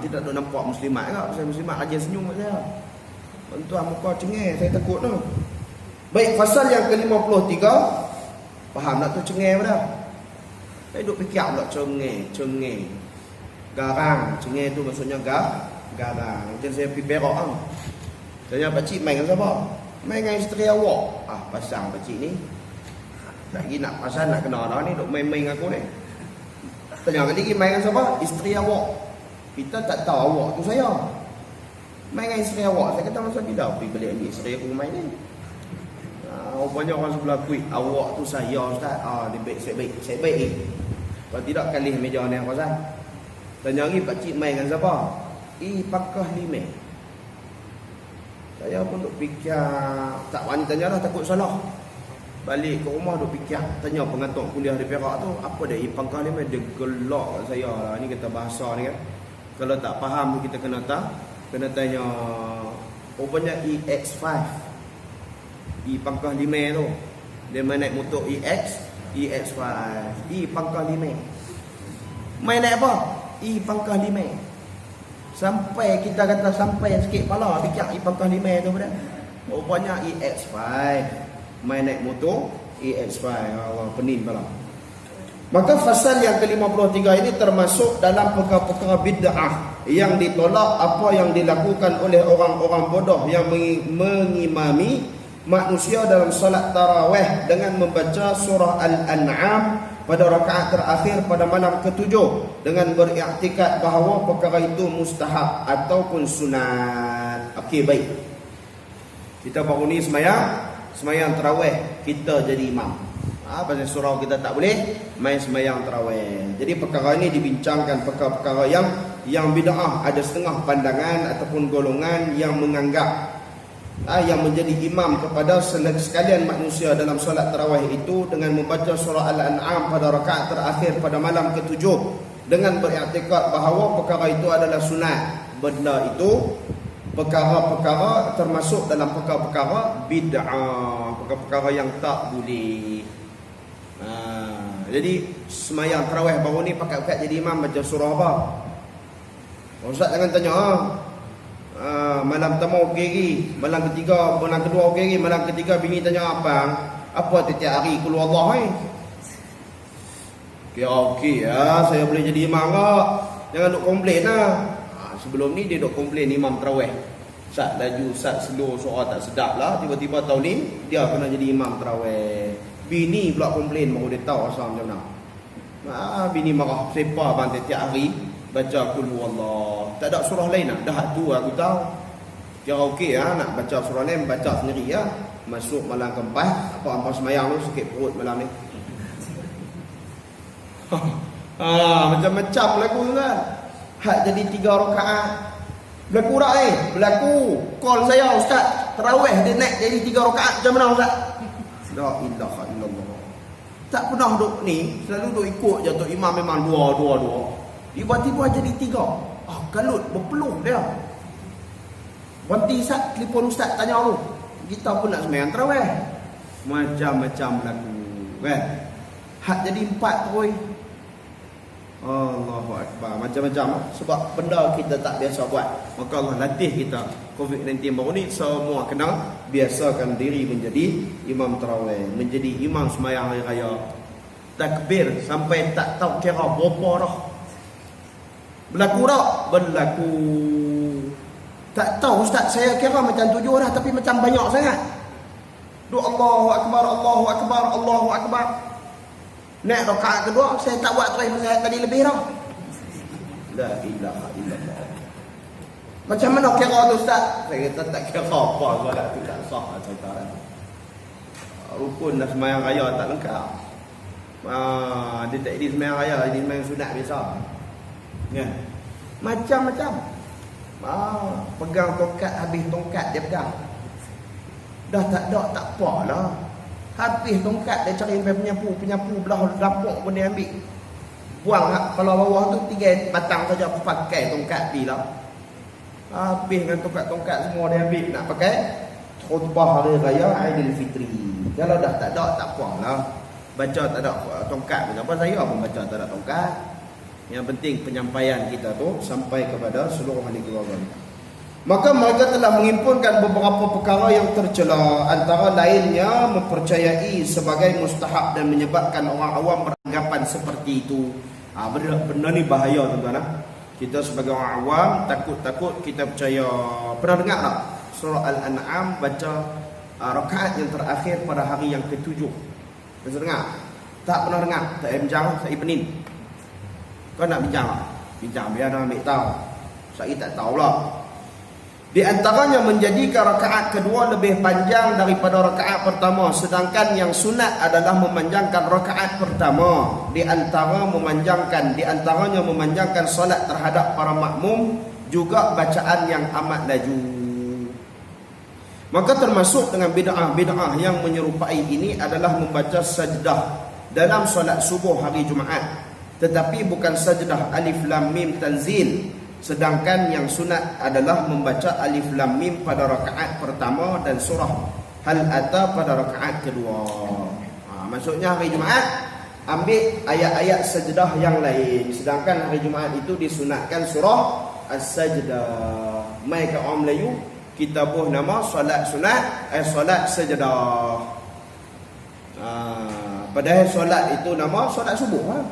Tidak ada nampak muslimat ke? Saya muslimat aja senyum kat saya. Tuan muka cengeng, saya takut tu. Baik, fasal yang ke-53. Faham tak tu cengeng pada? Saya duk fikir pula cengeng. Garang, cengeng tu maksudnya garang. Macam saya pergi berak kan. Tanya pakcik main dengan siapa? Main dengan isteri awak. Pasang pakcik ni. Lagi nak pasal nak kenal dah ni, duk main-main dengan aku ni. Tanya lagi main dengan siapa? Isteri awak. Kita tak tahu awak tu saya. Main dengan isteri awak. Saya kata masa tidak pergi balik ambil isteri aku main ni. Rupanya orang sebelah kuih, awak tu saya Ustaz. Dia baik, saya baik. Kalau tidak kalih meja ni apa Ustaz? Tanya lagi pakcik main dengan siapa? Pakah Limeh. Saya pun duk fikir, tak berani tanya dah, takut salah. Balik ke rumah duk fikir, tanya pengatur kuliah di Perak tu, apa dia Pakah Limeh? Dia gelak kat saya lah. Ni kata bahasa ni kan. Kalau tak faham kita kena tanya. Rupanya EX5. Pakah Limeh tu. Dia main naik motor EX5. Pakah Limeh. Main naik apa? Pakah Limeh. Sampai kita kata sampai sikit kepala fikir Pakah Limeh tu pada. Rupanya EX5. Main naik motor EX5 Allah penin pala. Maka fasal yang ke-53 ini termasuk dalam perkara-perkara bid'ah yang ditolak apa yang dilakukan oleh orang-orang bodoh yang mengimami manusia dalam solat tarawih dengan membaca surah Al-An'am pada rakaat terakhir pada malam ke-7 dengan beriktikad bahawa perkara itu mustahab ataupun sunat. Okey, baik. Kita baru ni semayang tarawih, kita jadi imam. Pasal surau kita tak boleh main semayang tarawih. Jadi perkara ini dibincangkan perkara-perkara yang bid'ah. Ada setengah pandangan ataupun golongan yang menganggap yang menjadi imam kepada sekalian manusia dalam solat tarawih itu dengan membaca surah Al-An'am pada rakaat terakhir pada malam ke-7 dengan beriktikad bahawa perkara itu adalah sunat. Benda itu perkara-perkara termasuk dalam perkara-perkara bid'ah, perkara-perkara yang tak boleh. Jadi semayang tarawih baru ni pakat-pakat jadi imam baca surah apa? Ustaz jangan tanya malam pertama okey lagi, malam ketiga, malam kedua okey lagi, malam ketiga bini tanya apa tiap hari kul Allah kira okey saya boleh jadi imam tak? Jangan duk komplain lah. Sebelum ni dia duk komplain imam tarawih. Ustaz laju, Ustaz slow, suara tak sedap lah. Tiba-tiba tahun ni dia kena jadi imam tarawih. Bini pula komplain baru dia tahu asal macam mana. Bini marah, sepa bang tiap hari baca qul huwallah. Tak ada surah lain dah tu aku tahu. Kira okey nak baca surah lain baca sendiri ya. Masuk malam keempat, apa semayang tu sikit perut malam ni. Macam-macam berlaku kan. Hak jadi 3 rakaat. Berlaku tak berlaku. Call saya ustaz, tarawih dia naik jadi 3 rakaat macam mana ustaz? La ilaha illallah. Tak pernah duk ni, selalu duk ikut je tok imam memang dua. Tiba-tiba jadi 3. Kalut berpeluh dia. Berhenti ustaz, telefon ustaz tanya tu. Kita pun nak sembahyang tarawih. Macam-macam berlaku kan. Hak jadi 4 terus. Allahu akbar, macam-macam sebab benda kita tak biasa buat. Maka Allah latih kita COVID-19 baru ni semua kena biasakan diri menjadi imam tarawih, menjadi imam sembahyang hari raya. Takbir sampai tak tahu kira berapa dah. Berlaku tak? Berlaku. Tak tahu ustaz, saya kira macam 7 dah tapi macam banyak sangat. Allahu akbar, Allahu akbar, Allahu akbar. Naik rakaat kedua saya tak buat terus masa tadi lebih dah. La ilaha illallah. Macam mana kira tu ustaz? Saya kata tak kira apa solat tu tak sah cerita. Rukun dah sembahyang raya tak lengkap. Dia tak di sembahyang raya, di sembahyang sunat biasa. Ya. Macam-macam. Pegang tongkat habis tongkat dia pegang. Dah tak ada tak apalah. Habis tongkat dia cari penyapu belah dapur pun dia ambil. Buang kalau bawah tu 3 batang saja pakai tongkat dia lah. Habis dengan tongkat-tongkat semua dia ambil nak pakai khutbah hari raya Aidilfitri. Kalau dah tak ada tak apalah. Baca tak ada tongkat apa saya pun baca tak ada tongkat. Yang penting penyampaian kita tu sampai kepada seluruh ahli keluarga. Maka mereka telah menghimpunkan beberapa perkara yang tercela, antara lainnya mempercayai sebagai mustahab dan menyebabkan orang awam beranggapan seperti itu. Benda ni bahaya tuan-tuan. Kita sebagai orang awam takut-takut kita percaya. Pernah dengar tak surah Al-An'am baca rakaat yang terakhir pada hari yang ke-7? Pernah dengar? Tak pernah dengar? Tak payah bincang, saya penin. Kau nak bincang tak? Bincang biar nak ambil tahu. Saya tak tahulah. Di antaranya menjadikan rakaat kedua lebih panjang daripada rakaat pertama, sedangkan yang sunat adalah memanjangkan rakaat pertama. Di antaranya memanjangkan solat terhadap para makmum, juga bacaan yang amat laju. Maka termasuk dengan bid'ah yang menyerupai ini adalah membaca sajdah dalam solat subuh hari Jumaat, tetapi bukan sajdah alif lam mim tanzil. Sedangkan yang sunat adalah membaca alif lam mim pada rakaat pertama dan surah hal ata pada rakaat kedua. Maksudnya hari Jumaat ambil ayat-ayat sajdah yang lain, sedangkan hari Jumaat itu disunatkan surah as-sajdah. Mai ke orang Melayu kita buh nama solat sunat, solat sajdah. Padahal solat itu nama solat subuh lah.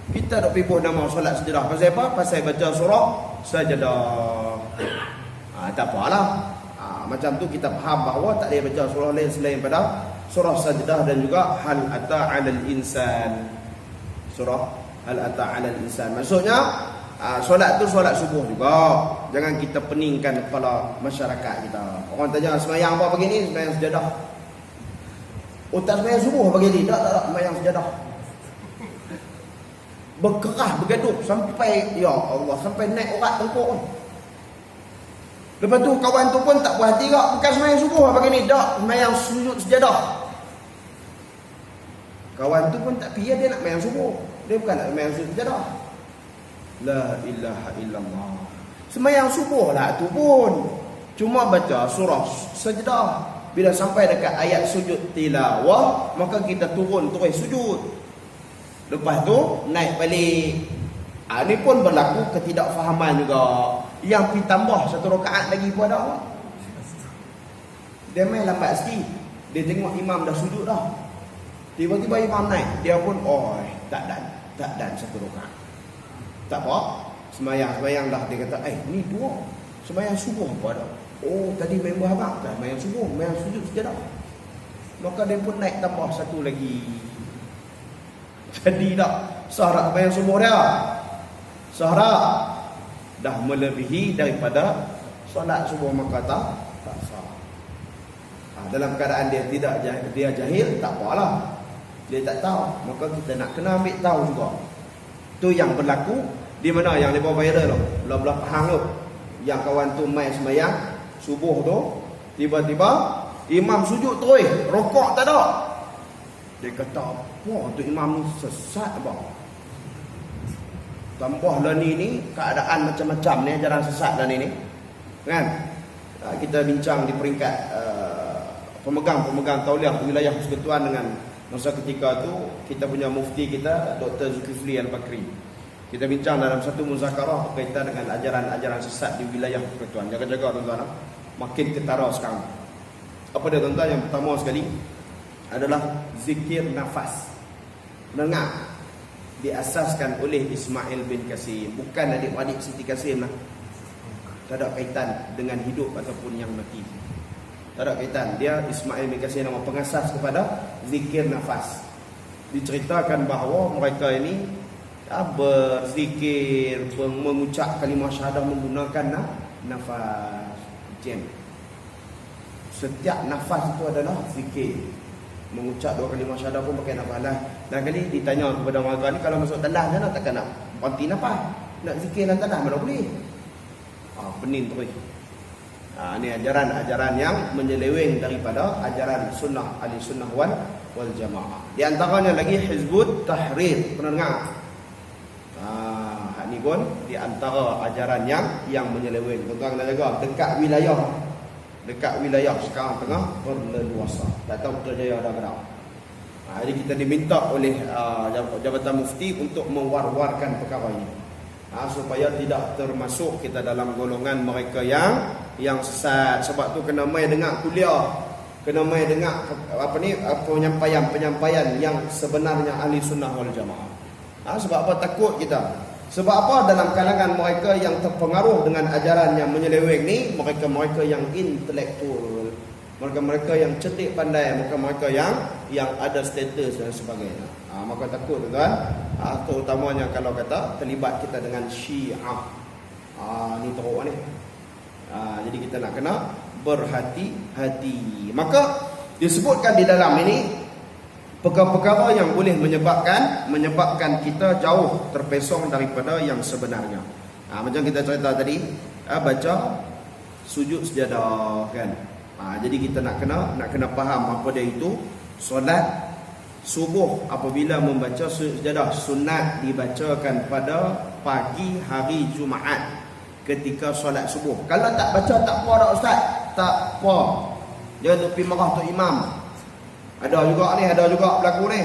Kita dok pibuh nama solat sejadah. Pasal apa? Pasal baca surah sajadah. Tak apalah. Macam tu kita faham bahawa tak boleh baca surah lain selain pada surah sajadah dan juga hal ata 'alal insan. Surah hal ata 'alal insan. Maksudnya solat tu solat subuh juga. Jangan kita peningkan kepala masyarakat kita. Orang tanya sembahyang apa pagi ni? Sembahyang sajadah. Tak sembahyang subuh pagi ni. Tak sembahyang sajadah. Berkerah, bergaduh sampai ya Allah, sampai naik urat tengkuk pun. Lepas tu kawan tu pun tak puas hati kak, bukan sembahyang subuh pagi ni, dak sembahyang sujud sejadah. Kawan tu pun tak piyah, dia nak sembahyang subuh, dia bukan nak sembahyang sujud sejadah. La ilaha illallah. Sembahyang subuh lah tu pun cuma baca surah sajadah. Bila sampai dekat ayat sujud tilawah, maka kita turun terus sujud. Lepas tu naik balik. Ini pun berlaku ketidakfahaman juga. Yang pergi tambah satu rakaat lagi pun ada. Dia main lambat sikit. Dia tengok imam dah sujud dah. Tiba-tiba imam naik. Dia pun tak dan satu rakaat. Tak apa. Sembayang dah. Dia kata ni dua. Sembayang subuh apa ada. Tadi member abang dah sembayang subuh. Sembayang sujud saja dah. Maka dia pun naik tambah satu lagi. Jadi tak syarat sembahyang subuh dia. Syarat dah melebihi daripada solat subuh, maka tak sah. Dalam keadaan dia jahil, tak apalah. Dia tak tahu, maka kita nak kena ambil tahu juga. Tu yang berlaku di mana yang dia bawa viral tu. Belah-belah Pahang tu. Yang kawan tu main sembahyang subuh tu, tiba-tiba imam sujud terus, rokok tak ada. Dia kata, wah tu imam ni sesat abang. Tambah lah ni keadaan macam-macam ni, ajaran sesat dah ni kan. Kita bincang di peringkat pemegang tauliah wilayah persekutuan dengan masa ketika tu kita punya mufti kita Dr. Zulkifli Al-Bakri. Kita bincang dalam satu muzakarah berkaitan dengan ajaran-ajaran sesat di wilayah persekutuan. Jaga-jaga tuan-tuan, makin ketara sekarang. Apa dia tuan-tuan? Yang pertama sekali adalah zikir nafas. Dengar, diasaskan oleh Ismail bin Kasim, bukan adik-adik Siti Kasim lah. Tak ada kaitan dengan hidup ataupun yang mati. Tak ada kaitan. Dia Ismail bin Kasim nama pengasas kepada zikir nafas. Diceritakan bahawa mereka ini berzikir, mengucap kalimah syahadah menggunakan nafas jam. Setiap nafas itu adalah zikir. Mengucap dua kalimah syahadah pun pakai nafas lah. Dan kali ditanya kepada mereka ni, kalau masuk telah sana takkan nak berhenti nafas, nak zikir dalam telah mana boleh. Pening terus. Ini ajaran-ajaran yang menyeleweng daripada ajaran sunnah ahli sunnah wal jamaah. Di antaranya lagi Hizbut Tahrir. Pernah dengar? Ini pun di antara ajaran yang menyeleweng. Tuan-tuan kena jaga dekat wilayah sekarang tengah berleluasa. Tak tahu Putrajaya ada ke tak. Jadi kita diminta oleh Jabatan Mufti untuk mewar-warkan perkara ini, supaya tidak termasuk kita dalam golongan mereka yang sesat. Sebab tu kena mai dengar kuliah, kena mai dengar penyampaian yang sebenarnya ahli sunnah wal jamaah. Sebab apa takut kita? Sebab apa? Dalam kalangan mereka yang terpengaruh dengan ajaran yang menyeleweng ni, mereka yang intelektual, mereka yang cerdik pandai, mereka yang ada status dan sebagainya. Maka takut tuan, terutamanya kalau kata terlibat kita dengan Syiah. Ni teruk ni. Jadi kita nak kena berhati-hati. Maka disebutkan di dalam ini perkara-perkara yang boleh menyebabkan kita jauh terpesong daripada yang sebenarnya. Macam kita cerita tadi, baca sujud sejadah kan. Jadi kita nak kena faham apa dia itu. Solat subuh apabila membaca sujud sejadah sunat dibacakan pada pagi hari Jumaat ketika solat subuh. Kalau tak baca tak apa dah ustaz, tak apa. Jangan pergi marah tu imam. Ada juga berlaku ni.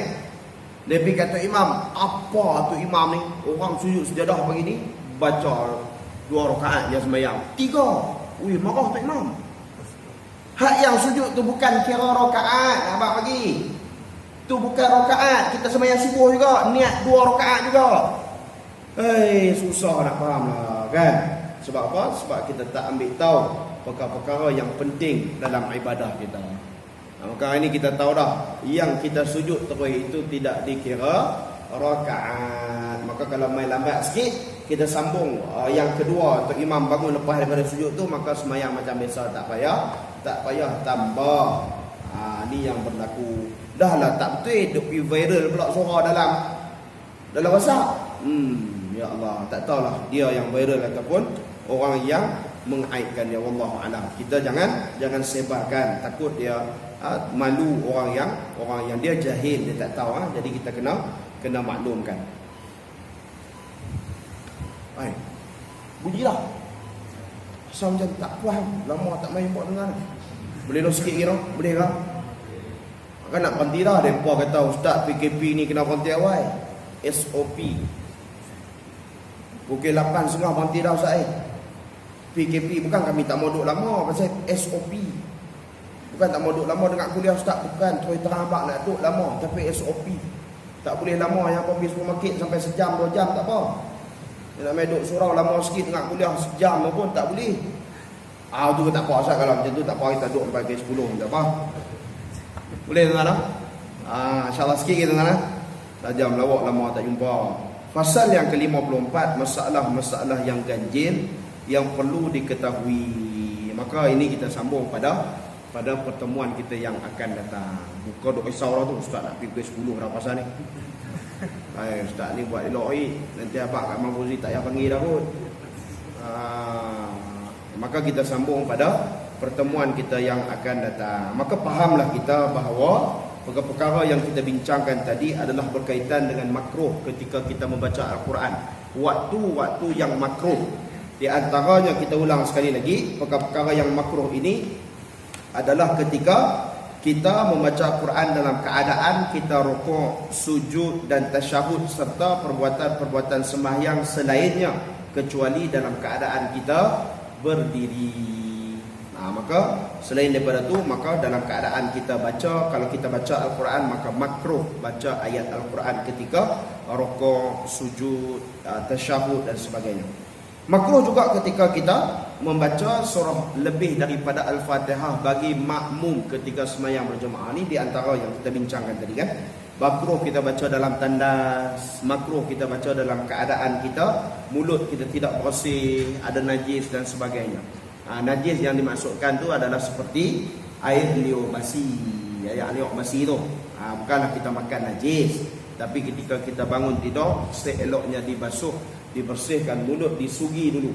Dia pergi kata imam, apa tu imam ni? Orang sujud sejadah pagi ni baca 2 rakaat je sembahyang. 3. Marah tu imam. Hak yang sujud tu bukan kira rakaat, abang bagi. Tu bukan rakaat. Kita sembahyang subuh juga, niat 2 rakaat juga. Susah nak faham lah kan. Sebab apa? Sebab kita tak ambil tahu perkara-perkara yang penting dalam ibadah kita. Maka ini kita tahu dah, yang kita sujud terus itu tidak dikira rakaat. Maka kalau main lambat sikit, kita sambung yang kedua untuk imam bangun lepas daripada sujud tu, maka sembahyang macam biasa, tak payah tambah. Ni yang berlaku. Dah lah tak betul duk pergi viral pula suara dalam WhatsApp. Ya Allah, tak tahulah dia yang viral ataupun orang yang mengaibkan dia. Wallahu a'lam. Kita jangan sebarkan, takut dia malu orang yang dia jahil, dia tak tahu. Jadi kita kena maklumkan. Bunyilah. Asal macam tak puas, lama tak main buat dengar. Boleh dah sikit kira? Boleh ke? Kan nak berhenti dah. Mereka kata ustaz PKP ni kena berhenti awal. SOP. Pukul 8.30 berhenti dah ustaz. PKP bukan kami tak mau duduk lama, pasal SOP. Bukan tak mau duduk lama dengan kuliah ustaz, bukan terus terang abang nak duduk lama, tapi SOP. Tak boleh lama yang pergi supermarket sampai sejam 2 jam tak apa. Dia nak main duduk surau lama sikit dengan kuliah sejam pun tak boleh. Tu tak apa asal kalau macam tu tak apa, kita duduk sampai ke 10 tak apa. Boleh tuan-tuan? InsyaAllah sikit kita tuan-tuan. Tajam lawak lama tak jumpa. Fasal yang ke-54, masalah-masalah yang ganjil yang perlu diketahui. Maka ini kita sambung pada pertemuan kita yang akan datang. Buka duk risau lah tu, ustaz nak pergi 10 dah pasal ni. Ustaz ni buat elok nanti abang kat Mak Fuzi tak payah panggil dah pun. Maka kita sambung pada pertemuan kita yang akan datang. Maka fahamlah kita bahawa perkara yang kita bincangkan tadi adalah berkaitan dengan makruh ketika kita membaca Al-Quran. Waktu-waktu yang makruh. Di antaranya kita ulang sekali lagi, perkara yang makruh ini adalah ketika kita membaca Quran dalam keadaan kita rukuk, sujud dan tasyahud serta perbuatan-perbuatan sembahyang selainnya kecuali dalam keadaan kita berdiri. Maka selain daripada tu, maka dalam keadaan kita baca, kalau kita baca Al-Quran maka makruh baca ayat Al-Quran ketika rukuk, sujud, tasyahud dan sebagainya. Makruh juga ketika kita membaca surah lebih daripada Al-Fatihah bagi makmum ketika sembahyang berjemaah. Ini di antara yang kita bincangkan tadi kan. Makruh kita baca dalam tandas, makruh kita baca dalam keadaan kita mulut kita tidak bersih, ada najis dan sebagainya. Najis yang dimaksudkan tu adalah seperti air liur basi. Air liur basi tu bukanlah kita makan najis, tapi ketika kita bangun tidur seeloknya dibasuh, dibersihkan mulut, disugi dulu.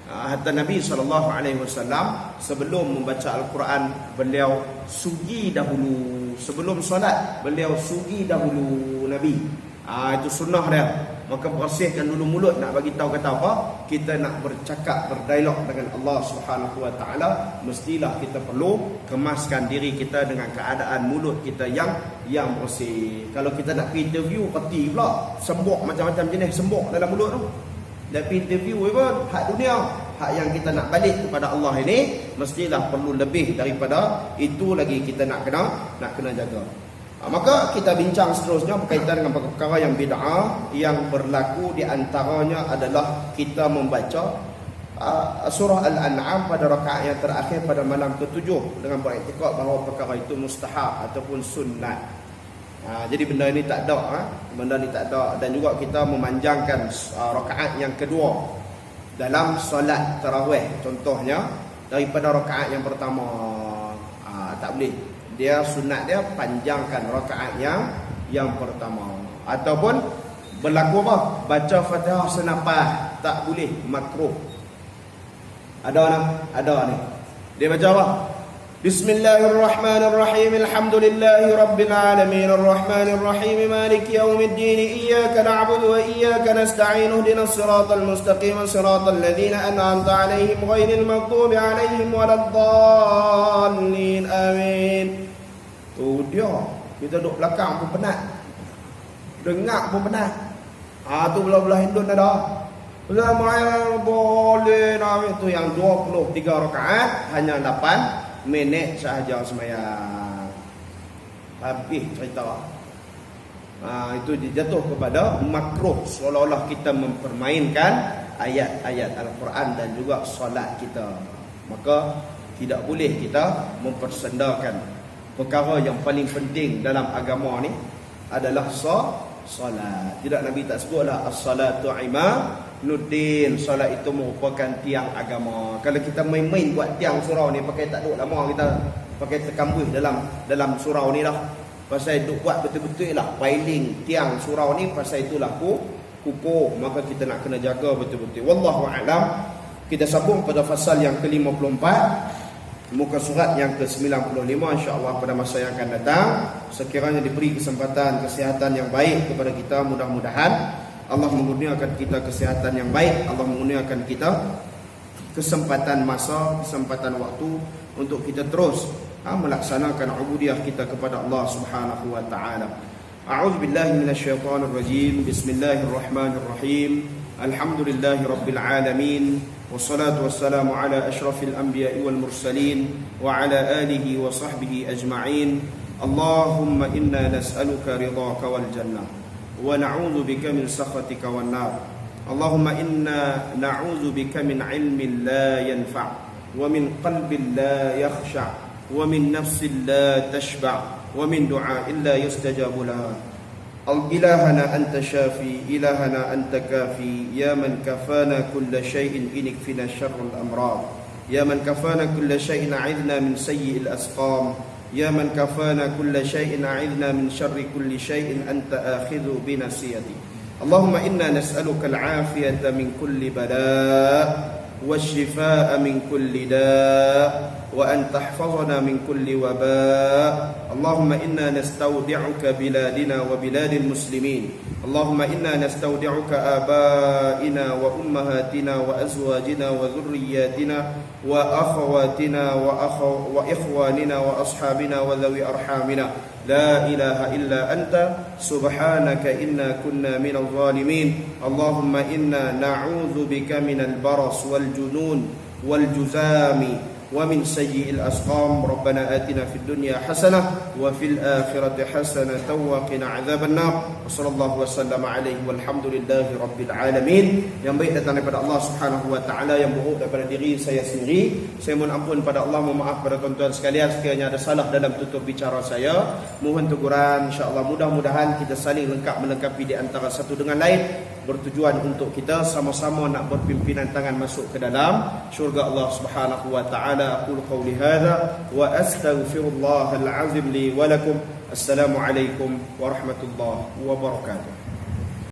Hatta Nabi SAW sebelum membaca Al-Quran beliau sugi dahulu. Sebelum solat beliau sugi dahulu Nabi. Itu sunnah dia. Maka bersihkan dulu mulut. Nak bagi tahu kata apa? Kita nak bercakap, berdialog dengan Allah Subhanahu Wa Taala, mestilah kita perlu kemaskan diri kita dengan keadaan mulut kita yang bersih. Kalau kita nak pergi interview, peti pula sembuk macam-macam jenis sembuk dalam mulut tu. Dan pergi interview pun hak dunia, hak yang kita nak balik kepada Allah ini mestilah perlu lebih daripada itu lagi kita nak kena jaga. Maka kita bincang seterusnya berkaitan dengan perkara yang bid'ah yang berlaku. Di antaranya adalah kita membaca surah Al-An'am pada rakaat yang terakhir pada malam ke-7 dengan beriktikad bahawa perkara itu mustahab ataupun sunnat. Jadi benda ini tak ada, dan juga kita memanjangkan rakaat yang kedua dalam solat tarawih contohnya daripada rakaat yang pertama. Tak boleh. Dia sunat dia panjangkan rakaat yang pertama. Ataupun berlaku apa? Baca Fatihah senapah, tak boleh, makruh. Ada ni. Dia baca apa? Bismillahirrahmanirrahim. Alhamdulillahi rabbil alamin arrahmanirrahim maliki yaumiddin iyyaka na'budu wa iyyaka nasta'in ihdinas siratal mustaqim siratal ladzina an'amta 'alaihim ghairil maghdubi 'alaihim waladdallin. Amin. Tu dia. Kita duduk belakang pun penat. Dengar pun penat. Tu belah-belah hindun ada. Boleh. Itu yang 23 rakaat hanya 8 minit sahaja sembahyang. Habis cerita. Itu dijatuh kepada makruh, seolah-olah kita mempermainkan ayat-ayat Al-Quran dan juga solat kita. Maka tidak boleh kita mempersendakan. Perkara yang paling penting dalam agama ni adalah solat. Tidak, Nabi tak sebutlah as-salatu imaduddin, solat itu merupakan tiang agama. Kalau kita main-main buat tiang surau ni, pakai tak duduk lama kita pakai terkambuh dalam surau ni lah. Pasal duk buat betul-betul lah piling tiang surau ni, pasal itulah kukuh. Maka kita nak kena jaga betul-betul. Wallahu a'lam. Kita sambung pada fasal yang ke-54, muka surat yang ke-95, insya-Allah pada masa yang akan datang. Sekiranya diberi kesempatan kesihatan yang baik kepada kita, mudah-mudahan Allah mengurniakan kita kesihatan yang baik. Allah mengurniakan kita kesempatan masa, kesempatan waktu untuk kita terus melaksanakan ubudiyah kita kepada Allah Subhanahu wa taala. A'udzu billahi minasyaitonir rajim. Bismillahirrahmanirrahim. Alhamdulillahirabbil alamin. Wassalatu wassalamu ala asyrafil anbiya'i wal mursalin wa ala alihi wa sahbihi ajma'in. Allahumma inna nas'aluka ridhaka wal jannah wa na'udzu bika min sakhatika wan nar. Allahumma inna na'udzu bika min ilmin la yanfa' wa min qalbin la yakhsha' wa min nafsin la tashba' wa min du'a'in la yustajabu laha. إلهنا أنت شافي إلهنا أنت كافي يا من كفانا كل شيء إن اكفنا شر الأمراض يا من كفانا كل شيء أعذنا من سيء الأسقام يا من كفانا كل شيء أعذنا من شر كل شيء أنت آخذ بناصيتي. اللهم إنا نسألك العافية من كل بلاء والشفاء من كل داء وأن تحفظنا من كل وباء. اللهم إنا نستودعك بلادنا وبلاد المسلمين. اللهم إنا نستودعك آبائنا وأمهاتنا وأزواجنا وذرياتنا وأخواتنا وإخواننا وأصحابنا وذوي أرحامنا. لا إله إلا أنت سبحانك إنا كنا من الظالمين. اللهم إنا نعوذ بك من البرص والجنون والجذام ومن سيء الأسقام. ربنا آتنا في الدنيا حسنة وفي الآخرة حسنة وقنا عذاب النار. وصلى الله وسلم عليه والحمد لله رب العالمين. Yang baik datang daripada Allah Subhanahu wa taala, yang buruk daripada diri saya sendiri. Saya mohon ampun pada Allah, mohon maaf pada tuan-tuan sekalian sekiranya ada salah dalam tutur bicara saya. Mohon teguran, insya-Allah. Mudah-mudahan kita saling melengkapi di antara satu dengan lain, bertujuan untuk kita sama-sama nak berpimpinan tangan masuk ke dalam syurga Allah Subhanahu wa taala. أقول قولي هذا وأستغفر الله العظيم لي ولكم. السلام عليكم ورحمة الله وبركاته.